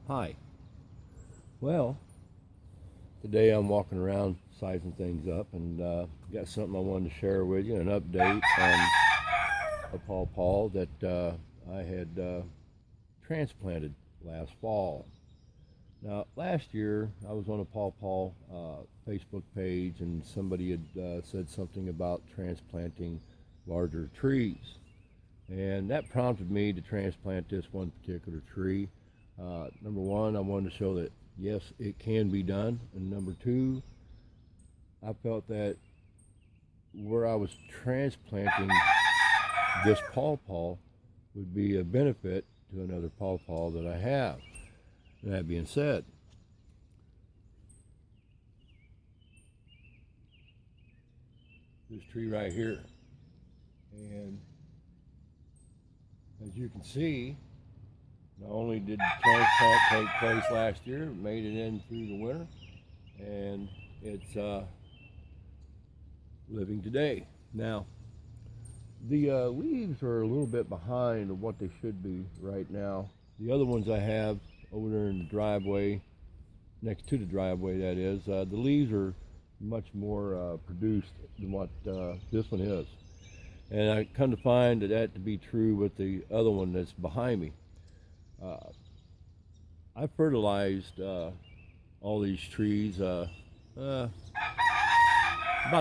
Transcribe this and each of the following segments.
Hi. Well, today I'm walking around sizing things up and got something I wanted to share with you, an update on a pawpaw that I had transplanted last fall. Now, last year I was on a pawpaw Facebook page and somebody had said something about transplanting larger trees. And that prompted me to transplant this one particular tree. Number one, I wanted to show that yes, it can be done. And number two, I felt that where I was transplanting this pawpaw would be a benefit to another pawpaw that I have. That being said, this tree right here, and as you can see, not only did the transplant take place last year, it made it in through the winter, and it's living today. Now, the leaves are a little bit behind what they should be right now. The other ones I have over there in the driveway, next to the driveway that is, the leaves are much more produced than what this one is. And I come to find that to be true with the other one that's behind me. I fertilized all these trees about the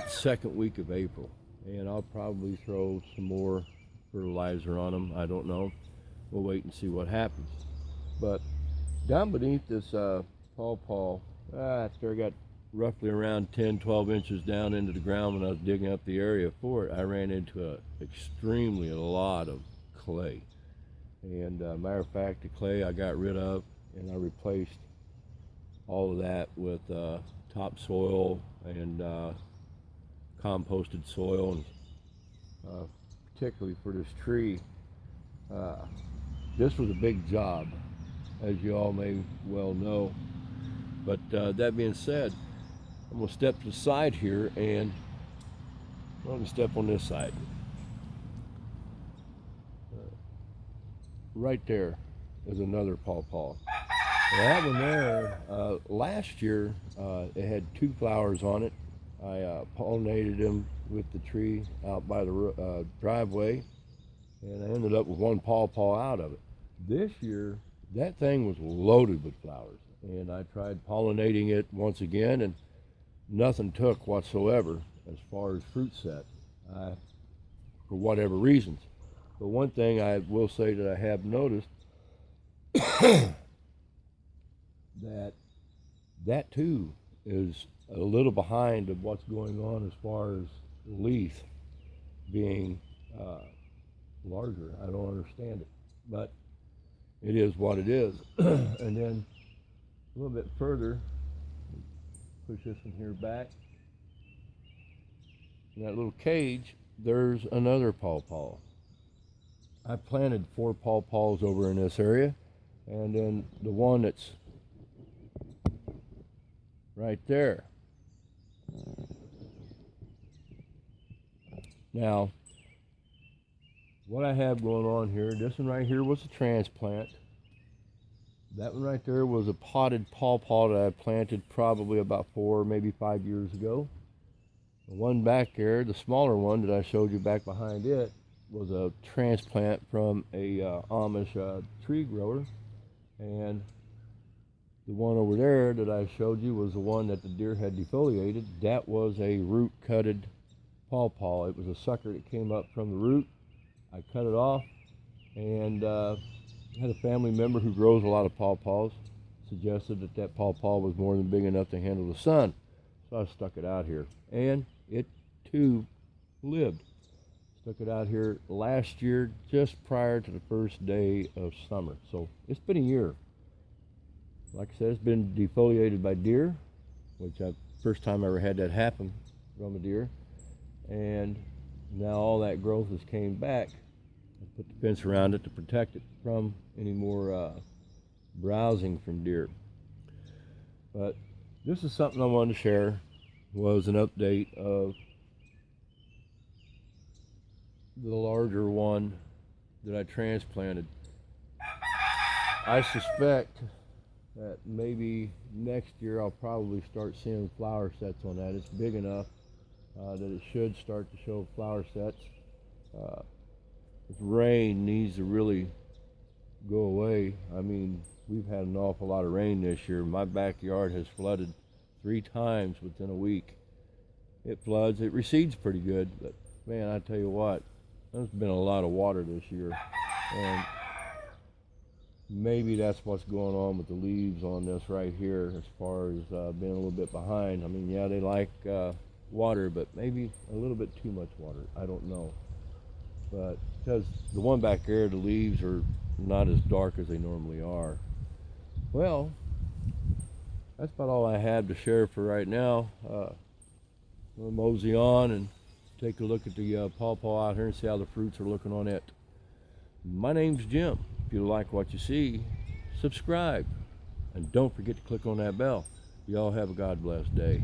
second week of April, and I'll probably throw some more fertilizer on them. I don't know. We'll wait and see what happens. But down beneath this pawpaw, after I got roughly around 10-12 inches down into the ground when I was digging up the area for it, I ran into extremely a lot of clay. And matter of fact, the clay I got rid of, and I replaced all of that with topsoil and composted soil, and particularly for this tree. This was a big job, as you all may well know. But that being said, I'm going to step to the side here, and I'm going to step on this side. Right there is another pawpaw. That one there, last year, it had two flowers on it. I pollinated them with the tree out by the driveway, and I ended up with one pawpaw out of it. This year, that thing was loaded with flowers, and I tried pollinating it once again, and nothing took whatsoever as far as fruit set, for whatever reasons. But one thing I will say that I have noticed that too is a little behind of what's going on as far as leaf being larger. I don't understand it, but it is what it is. And then a little bit further, push this one here back. In that little cage, there's another pawpaw. I planted 4 pawpaws over in this area, and then the one that's right there. Now, what I have going on here, this one right here was a transplant. That one right there was a potted pawpaw that I planted probably about 4, maybe 5 years ago. The one back there, the smaller one that I showed you back behind it, was a transplant from a Amish tree grower. And the one over there that I showed you was the one that the deer had defoliated. That was a root-cutted pawpaw. It was a sucker that came up from the root. I cut it off, and had a family member who grows a lot of pawpaws suggested that that pawpaw was more than big enough to handle the sun. So I stuck it out here, and it too lived. Stuck it out here last year, just prior to the first day of summer. So it's been a year. Like I said, it's been defoliated by deer, which first time I ever had that happen from a deer. And now all that growth has came back. I put the fence around it to protect it from any more browsing from deer. But this is something I wanted to share, was an update of the larger one that I transplanted. I suspect that maybe next year I'll probably start seeing flower sets on that. It's big enough that it should start to show flower sets. This rain needs to really go away. I mean, we've had an awful lot of rain this year. My backyard has flooded 3 times within a week. It floods, it recedes pretty good, but man, I tell you what, there's been a lot of water this year, and maybe that's what's going on with the leaves on this right here as far as being a little bit behind. I mean, yeah, they like water, but maybe a little bit too much water. I don't know. But because the one back there, the leaves are not as dark as they normally are. Well, that's about all I have to share for right now. We'll mosey on and take a look at the pawpaw out here and see how the fruits are looking on it. My name's Jim. If you like what you see, subscribe. And don't forget to click on that bell. Y'all have a God bless day.